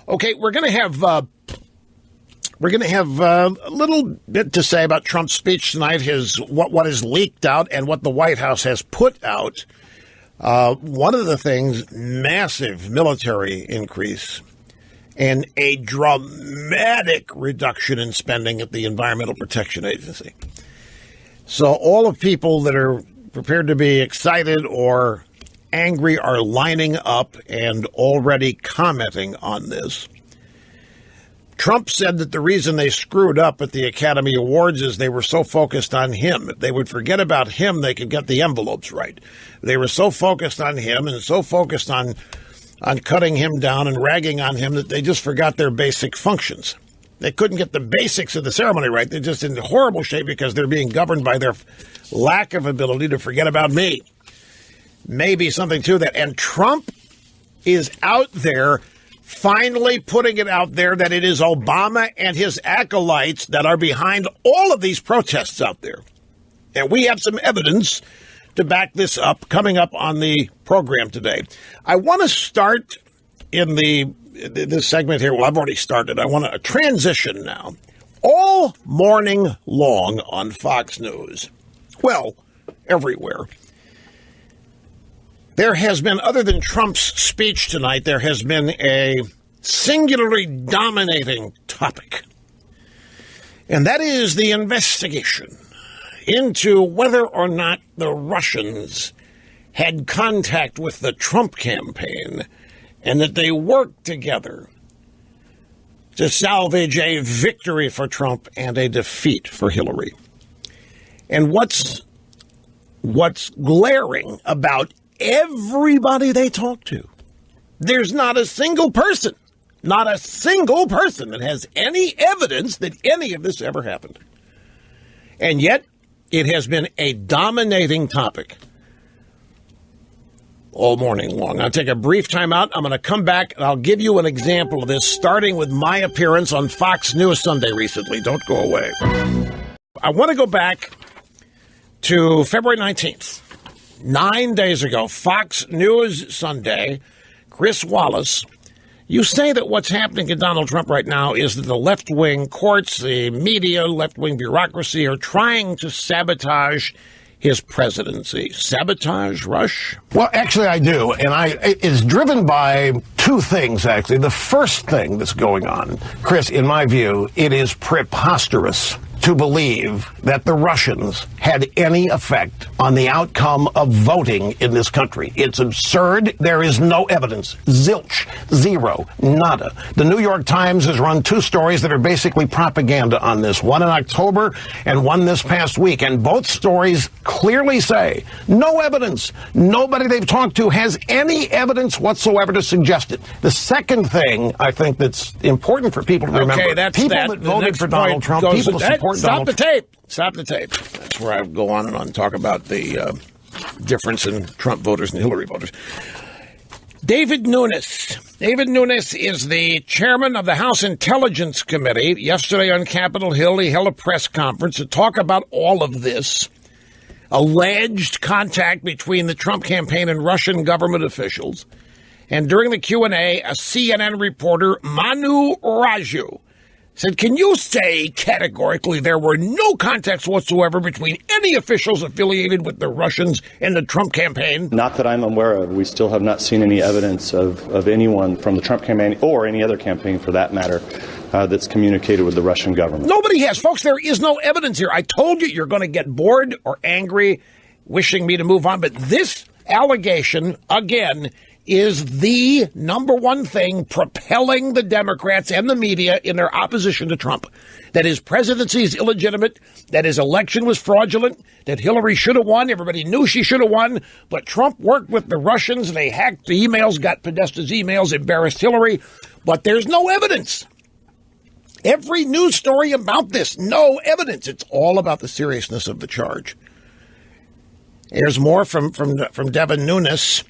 Okay, we're going to have a little bit to say about Trump's speech tonight, what is leaked out and what the White House has put out. One of the things, massive military increase and a dramatic reduction in spending at the Environmental Protection Agency. So all of people that are prepared to be excited or angry are lining up and already commenting on this. Trump said that the reason they screwed up at the Academy Awards is they were so focused on him. If they would forget about him, they could get the envelopes right. They were so focused on him and so focused on cutting him down and ragging on him that they just forgot their basic functions. They couldn't get the basics of the ceremony right. They're just in horrible shape because they're being governed by their lack of ability to forget about me. Maybe something to that. And Trump is out there finally putting it out there that it is Obama and his acolytes that are behind all of these protests out there. And we have some evidence to back this up coming up on the program today. I want to start in this segment here. Well, I've already started. I want to transition now. All morning long on Fox News, well, everywhere, there has been, other than Trump's speech tonight, there has been a singularly dominating topic. And that is the investigation into whether or not the Russians had contact with the Trump campaign and that they worked together to salvage a victory for Trump and a defeat for Hillary. And what's glaring about everybody they talk to, there's not a single person that has any evidence that any of this ever happened. And yet, it has been a dominating topic all morning long. I'll take a brief time out. I'm going to come back, and I'll give you an example of this, starting with my appearance on Fox News Sunday recently. Don't go away. I want to go back to February 19th. 9 days ago, Fox News Sunday, Chris Wallace, you say that what's happening to Donald Trump right now is that the left-wing courts, the media, left-wing bureaucracy are trying to sabotage his presidency. Sabotage, Rush? Well, actually, I do. And it's driven by two things, actually. The first thing that's going on, Chris, in my view, it is preposterous to believe that the Russians had any effect on the outcome of voting in this country. It's absurd. There is no evidence. Zilch. Zero. Nada. The New York Times has run two stories that are basically propaganda on this, one in October and one this past week. And both stories clearly say no evidence. Nobody they've talked to has any evidence whatsoever to suggest it. The second thing I think that's important for people to remember, people that voted for Donald Trump, people that support Stop the tape. Stop the tape. That's where I go on and talk about the difference in Trump voters and Hillary voters. David Nunes. David Nunes is the chairman of the House Intelligence Committee. Yesterday on Capitol Hill, he held a press conference to talk about all of this. Alleged contact between the Trump campaign and Russian government officials. And during the Q&A, a CNN reporter, Manu Raju, said, can you say categorically there were no contacts whatsoever between any officials affiliated with the Russians and the Trump campaign? Not that I'm aware of. We still have not seen any evidence of anyone from the Trump campaign or any other campaign for that matter that's communicated with the Russian government. Nobody has. Folks, there is no evidence here. I told you you're going to get bored or angry, wishing me to move on. But this allegation, again, is the number one thing propelling the Democrats and the media in their opposition to Trump. That his presidency is illegitimate, that his election was fraudulent, that Hillary should have won. Everybody knew she should have won, but Trump worked with the Russians. They hacked the emails, got Podesta's emails, embarrassed Hillary. But there's no evidence. Every news story about this, no evidence. It's all about the seriousness of the charge. Here's more from Devin Nunes.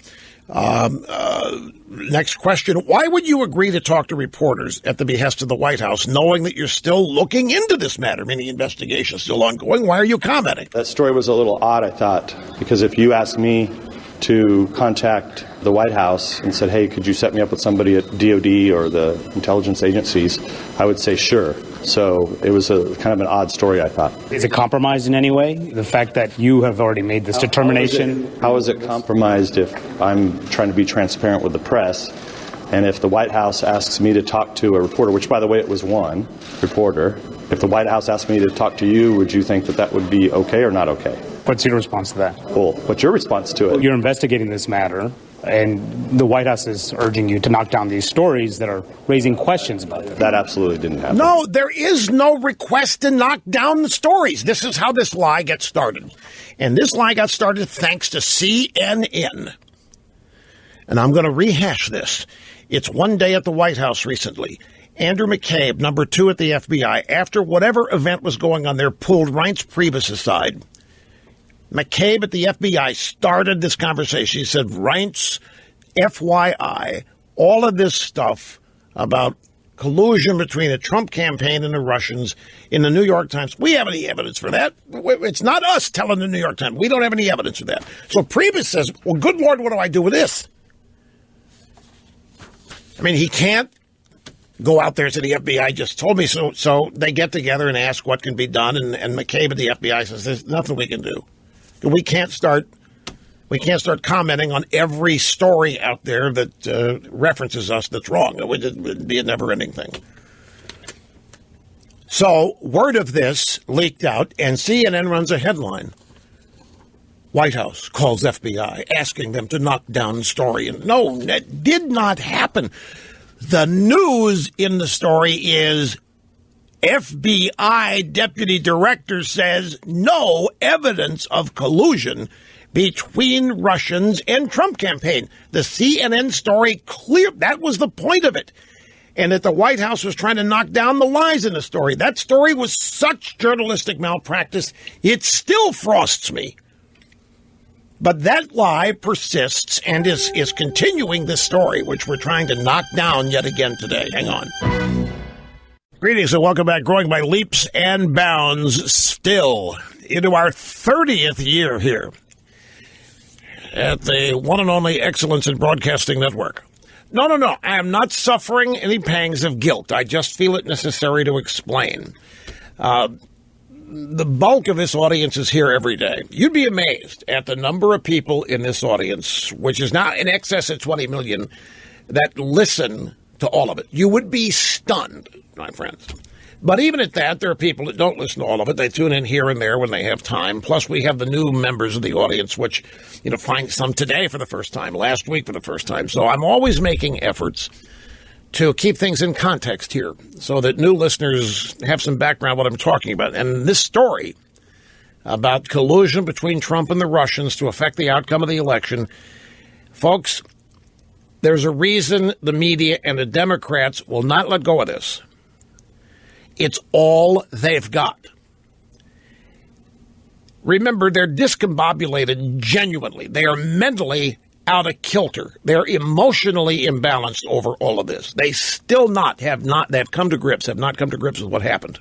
Next question. Why would you agree to talk to reporters at the behest of the White House, knowing that you're still looking into this matter, meaning the investigation is still ongoing? Why are you commenting? That story was a little odd, I thought, because if you asked me to contact the White House and said, hey, could you set me up with somebody at DOD or the intelligence agencies, I would say sure. So it was a kind of an odd story, I thought. Is it compromised in any way? The fact that you have already made this determination? How is it compromised if I'm trying to be transparent with the press? And if the White House asks me to talk to a reporter, which, by the way, it was one reporter, if the White House asked me to talk to you, would you think that that would be okay or not okay? What's your response to that? Well, what's your response to it? Well, you're investigating this matter, and the White House is urging you to knock down these stories that are raising questions about it. That absolutely didn't happen. No, there is no request to knock down the stories. This is how this lie gets started. And this lie got started thanks to CNN. And I'm going to rehash this. It's one day at the White House recently. Andrew McCabe, number 2 at the FBI, after whatever event was going on there, pulled Reince Priebus aside. McCabe at the FBI started this conversation. He said, Reince, FYI, all of this stuff about collusion between the Trump campaign and the Russians in the New York Times, we have any evidence for that? It's not us telling the New York Times. We don't have any evidence of that. So Priebus says, well, good Lord, what do I do with this? I mean, he can't go out there to the FBI just told me so. So they get together and ask what can be done. And McCabe at the FBI says, there's nothing we can do. We can't start commenting on every story out there that references us that's wrong. It would be a never-ending thing. So word of this leaked out, and CNN runs a headline. White House calls FBI, asking them to knock down the story. And no, that did not happen. The news in the story is FBI deputy director says no evidence of collusion between Russians and Trump campaign. The CNN story clear. That was the point of it. And that the White House was trying to knock down the lies in the story. That story was such journalistic malpractice, it still frosts me. But that lie persists and is continuing this story, which we're trying to knock down yet again today. Hang on. Greetings and welcome back. Growing by leaps and bounds, still into our 30th year here at the one and only Excellence in Broadcasting Network. No. I am not suffering any pangs of guilt. I just feel it necessary to explain. The bulk of this audience is here every day. You'd be amazed at the number of people in this audience, which is now in excess of 20 million, that listen to all of it. You would be stunned, my friends. But even at that, there are people that don't listen to all of it. They tune in here and there when they have time. Plus, we have the new members of the audience, which, find some today for the first time, last week for the first time. So I'm always making efforts to keep things in context here so that new listeners have some background what I'm talking about. And this story about collusion between Trump and the Russians to affect the outcome of the election, folks, there's a reason the media and the Democrats will not let go of this. It's all they've got. Remember, they're discombobulated genuinely. They are mentally out of kilter. They're emotionally imbalanced over all of this. They still have not come to grips with what happened.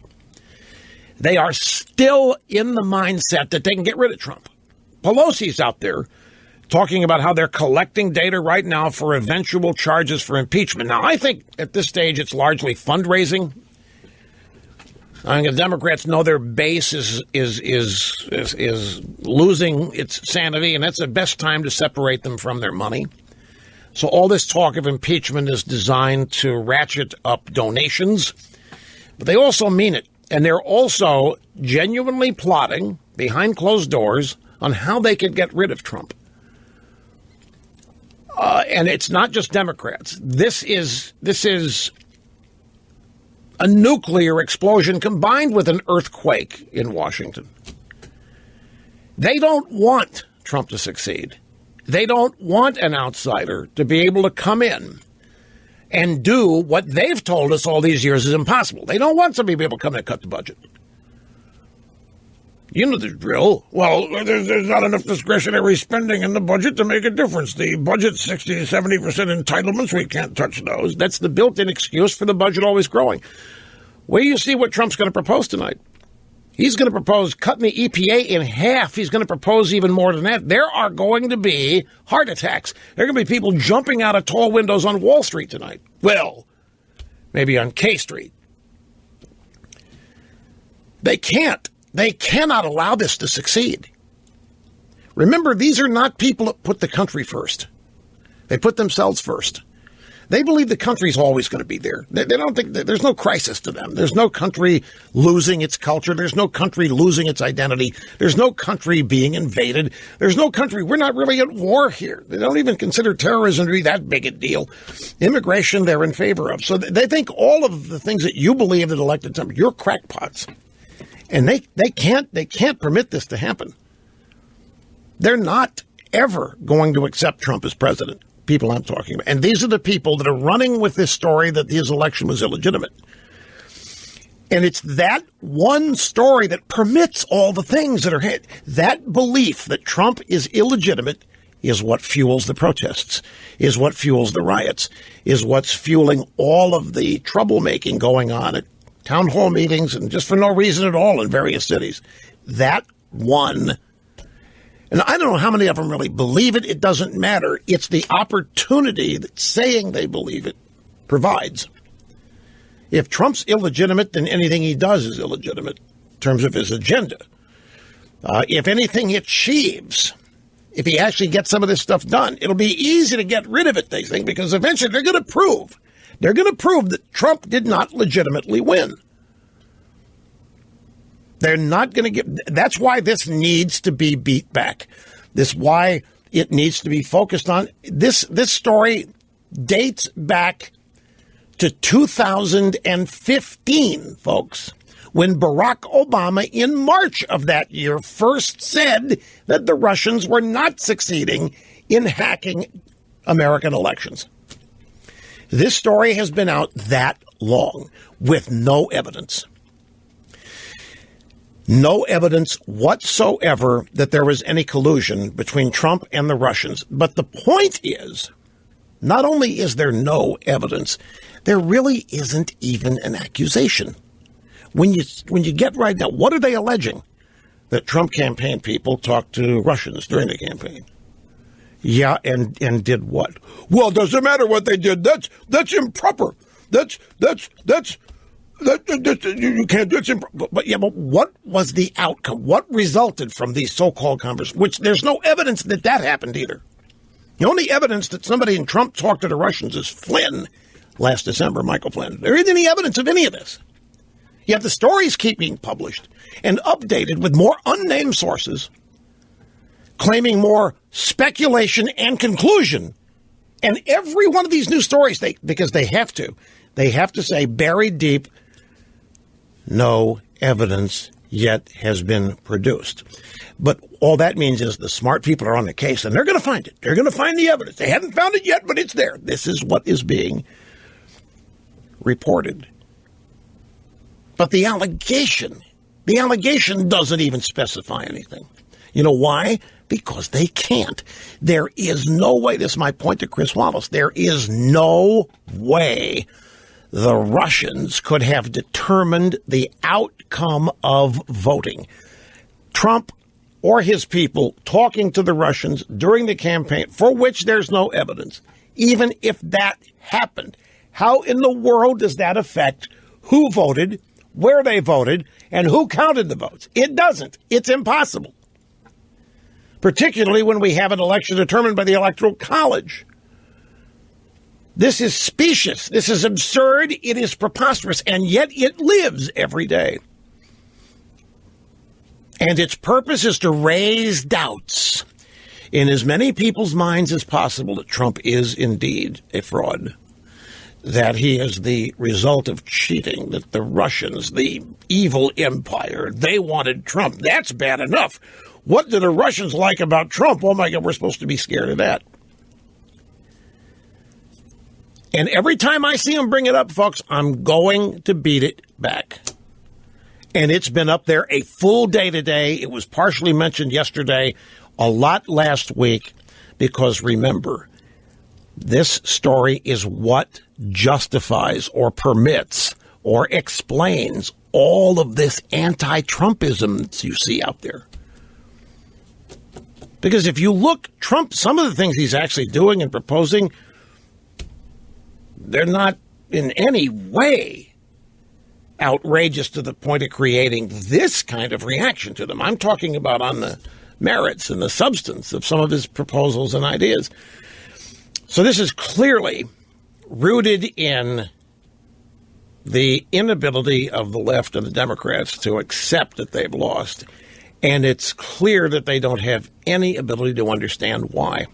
They are still in the mindset that they can get rid of Trump. Pelosi's out there talking about how they're collecting data right now for eventual charges for impeachment. Now, I think at this stage it's largely fundraising. I think the Democrats know their base is losing its sanity, and that's the best time to separate them from their money. So all this talk of impeachment is designed to ratchet up donations, but they also mean it. And they're also genuinely plotting behind closed doors on how they could get rid of Trump. And it's not just Democrats. This is a nuclear explosion combined with an earthquake in Washington. They don't want Trump to succeed. They don't want an outsider to be able to come in and do what they've told us all these years is impossible. They don't want somebody to be able to come in and cut the budget. You know the drill. Well, there's not enough discretionary spending in the budget to make a difference. The budget's 60 to 70% entitlements. We can't touch those. That's the built-in excuse for the budget always growing. Where do you see what Trump's going to propose tonight? He's going to propose cutting the EPA in half. He's going to propose even more than that. There are going to be heart attacks. There are going to be people jumping out of tall windows on Wall Street tonight. Well, maybe on K Street. They can't. They cannot allow this to succeed. Remember, these are not people that put the country first. They put themselves first. They believe the country's always going to be there. They don't think that there's no crisis to them. There's no country losing its culture. There's no country losing its identity. There's no country being invaded. There's no country. We're not really at war here. They don't even consider terrorism to be that big a deal. Immigration, they're in favor of. So they think all of the things that you believe that elected Trump, you're crackpots. And they can't permit this to happen. They're not ever going to accept Trump as president. People I'm talking about. And these are the people that are running with this story that his election was illegitimate. And it's that one story that permits all the things that are hit. That belief that Trump is illegitimate is what fuels the protests, is what fuels the riots, is what's fueling all of the troublemaking going on at town hall meetings and just for no reason at all in various cities. That one. And I don't know how many of them really believe it. It doesn't matter. It's the opportunity that saying they believe it provides. If Trump's illegitimate, then anything he does is illegitimate in terms of his agenda. If anything he achieves, if he actually gets some of this stuff done, it'll be easy to get rid of it, they think, because eventually they're going to prove that Trump did not legitimately win. They're not going to get. That's why this needs to be beat back. This is why it needs to be focused on. This story dates back to 2015, folks, when Barack Obama in March of that year first said that the Russians were not succeeding in hacking American elections. This story has been out that long with no evidence. No evidence whatsoever that there was any collusion between Trump and the Russians. But the point is, not only is there no evidence, there really isn't even an accusation. When you get right now, what are they alleging? That Trump campaign people talked to Russians during the campaign. Yeah, and did what? Well, it doesn't matter what they did. That's improper. That's you can't do it. But what was the outcome? What resulted from these so-called conversations? Which there's no evidence that happened either. The only evidence that somebody in Trump talked to the Russians is Flynn last December, Michael Flynn. There isn't any evidence of any of this. Yet the stories keep being published and updated with more unnamed sources, claiming more speculation and conclusion. And every one of these new stories, because they have to say buried deep, no evidence yet has been produced. But all that means is the smart people are on the case, and they're going to find it. They're going to find the evidence. They haven't found it yet, but it's there. This is what is being reported. But the allegation doesn't even specify anything. You know why? Because they can't. There is no way, this is my point to Chris Wallace, there is no way the Russians could have determined the outcome of voting. Trump or his people talking to the Russians during the campaign, for which there's no evidence, even if that happened, how in the world does that affect who voted, where they voted, and who counted the votes? It doesn't. It's impossible. Particularly when we have an election determined by the Electoral College. This is specious. This is absurd. It is preposterous. And yet it lives every day. And its purpose is to raise doubts in as many people's minds as possible that Trump is indeed a fraud, that he is the result of cheating, that the Russians, the evil empire, they wanted Trump. That's bad enough. What do the Russians like about Trump? Oh, my God, we're supposed to be scared of that. And every time I see them bring it up, folks, I'm going to beat it back. And it's been up there a full day today. It was partially mentioned yesterday, a lot last week, because remember, this story is what justifies or permits or explains all of this anti-Trumpism that you see out there. Because if you look, Trump, some of the things he's actually doing and proposing, they're not in any way outrageous to the point of creating this kind of reaction to them. I'm talking about on the merits and the substance of some of his proposals and ideas. So this is clearly rooted in the inability of the left and the Democrats to accept that they've lost. And it's clear that they don't have any ability to understand why.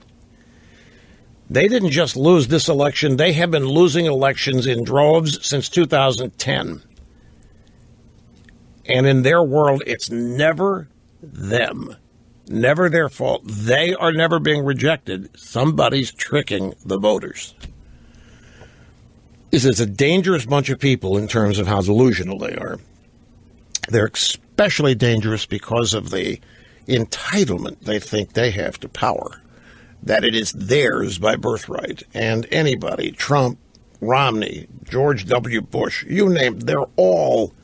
They didn't just lose this election. They have been losing elections in droves since 2010. And in their world, it's never them. Never their fault. They are never being rejected. Somebody's tricking the voters. This is a dangerous bunch of people in terms of how delusional they are. They're especially dangerous because of the entitlement they think they have to power, that it is theirs by birthright. And anybody, Trump, Romney, George W. Bush, you name it, they're all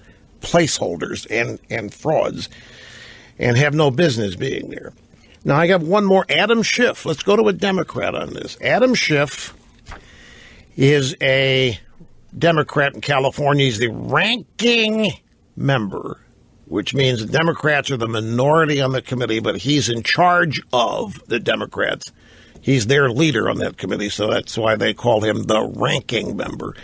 placeholders and frauds and have no business being there. Now, I got one more. Adam Schiff. Let's go to a Democrat on this. Adam Schiff is a Democrat in California. He's the ranking member, which means the Democrats are the minority on the committee, but he's in charge of the Democrats. He's their leader on that committee, so that's why they call him the ranking member.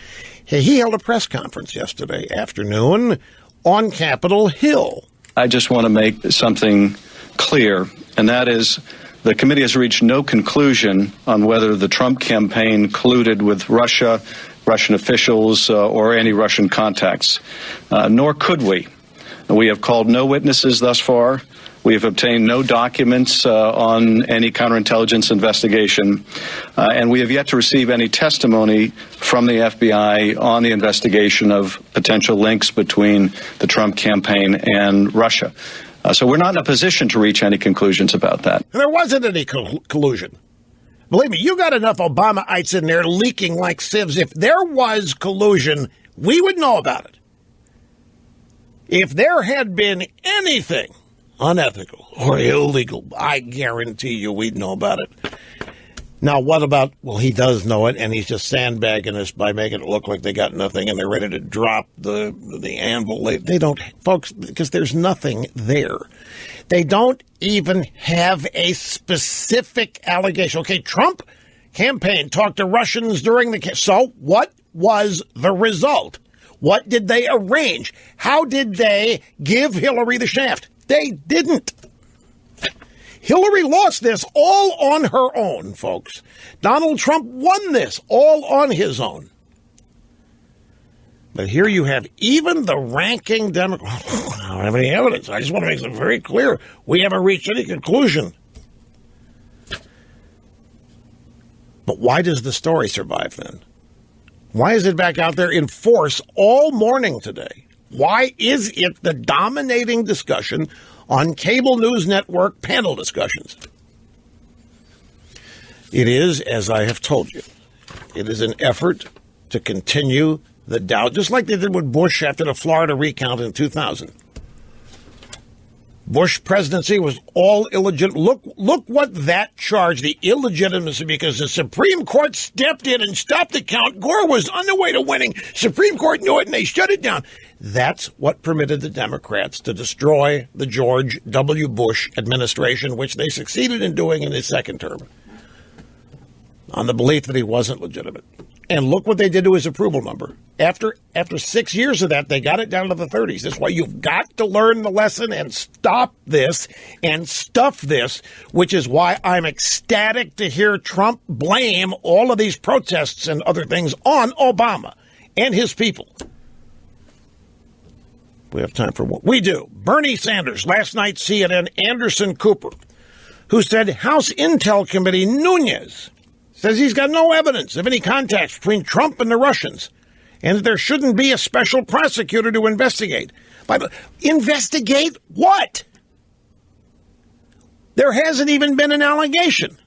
He held a press conference yesterday afternoon on Capitol Hill. I just want to make something clear, and that is the committee has reached no conclusion on whether the Trump campaign colluded with Russia, Russian officials, or any Russian contacts, nor could we. We have called no witnesses thus far. We have obtained no documents on any counterintelligence investigation, and we have yet to receive any testimony from the FBI on the investigation of potential links between the Trump campaign and Russia. So we're not in a position to reach any conclusions about that. There wasn't any collusion. Believe me, you got enough Obamaites in there leaking like sieves. If there was collusion, we would know about it. If there had been anything unethical or illegal, I guarantee you we'd know about it. Now, what about, well, he does know it, and he's just sandbagging us by making it look like they got nothing and they're ready to drop the anvil. They don't, folks, because there's nothing there. They don't even have a specific allegation. Okay, Trump campaign talked to Russians during the, so what was the result? What did they arrange? How did they give Hillary the shaft? They didn't. Hillary lost this all on her own, folks. Donald Trump won this all on his own. But here you have even the ranking Democrat. I don't have any evidence. I just want to make it very clear. We haven't reached any conclusion. But why does the story survive then? Why is it back out there in force all morning today? Why is it the dominating discussion on cable news network panel discussions? It is, as I have told you, it is an effort to continue the doubt, just like they did with Bush after the Florida recount in 2000. Bush presidency was all illegitimate. Look what that charge, the illegitimacy, because the Supreme Court stepped in and stopped the count. Gore was on the way to winning. Supreme Court knew it, and they shut it down. That's what permitted the Democrats to destroy the George W. Bush administration, which they succeeded in doing in his second term, on the belief that he wasn't legitimate. And look what they did to his approval number. After 6 years of that, they got it down to the 30s. That's why you've got to learn the lesson and stop this and stuff this, which is why I'm ecstatic to hear Trump blame all of these protests and other things on Obama and his people. We have time for what we do. Bernie Sanders, last night, CNN, Anderson Cooper, who said House Intel Committee Nunes says he's got no evidence of any contacts between Trump and the Russians, and that there shouldn't be a special prosecutor to investigate. But investigate what? There hasn't even been an allegation.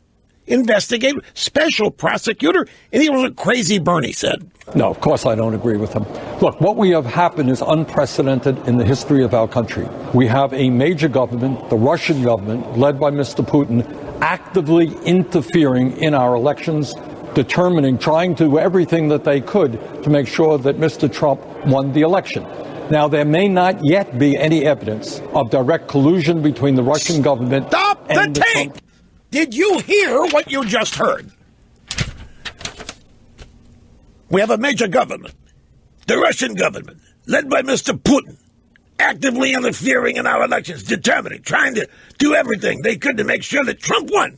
investigate, special prosecutor, and he was a crazy Bernie said. No, of course I don't agree with him. Look, what we have happened is unprecedented in the history of our country. We have a major government, the Russian government, led by Mr. Putin, actively interfering in our elections, trying to do everything that they could to make sure that Mr. Trump won the election. Now, there may not yet be any evidence of direct collusion between the Russian government and the tape! Trump. Did you hear what you just heard? We have a major government, the Russian government, led by Mr. Putin, actively interfering in our elections, trying to do everything they could to make sure that Trump won.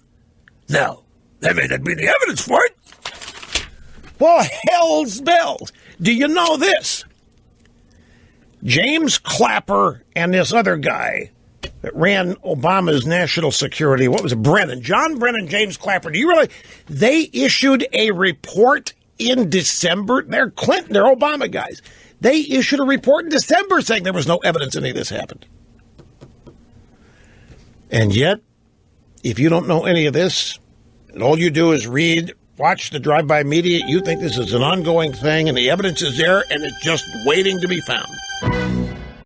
Now, there may not be any evidence for it. Well, hell's bells. Do you know this? James Clapper and this other guy that ran Obama's national security, what was it, John Brennan, James Clapper, do you realize they issued a report in December? They're Obama guys. They issued a report in December saying there was no evidence any of this happened. And yet, if you don't know any of this, and all you do is watch the drive-by media, you think this is an ongoing thing, and the evidence is there, and it's just waiting to be found.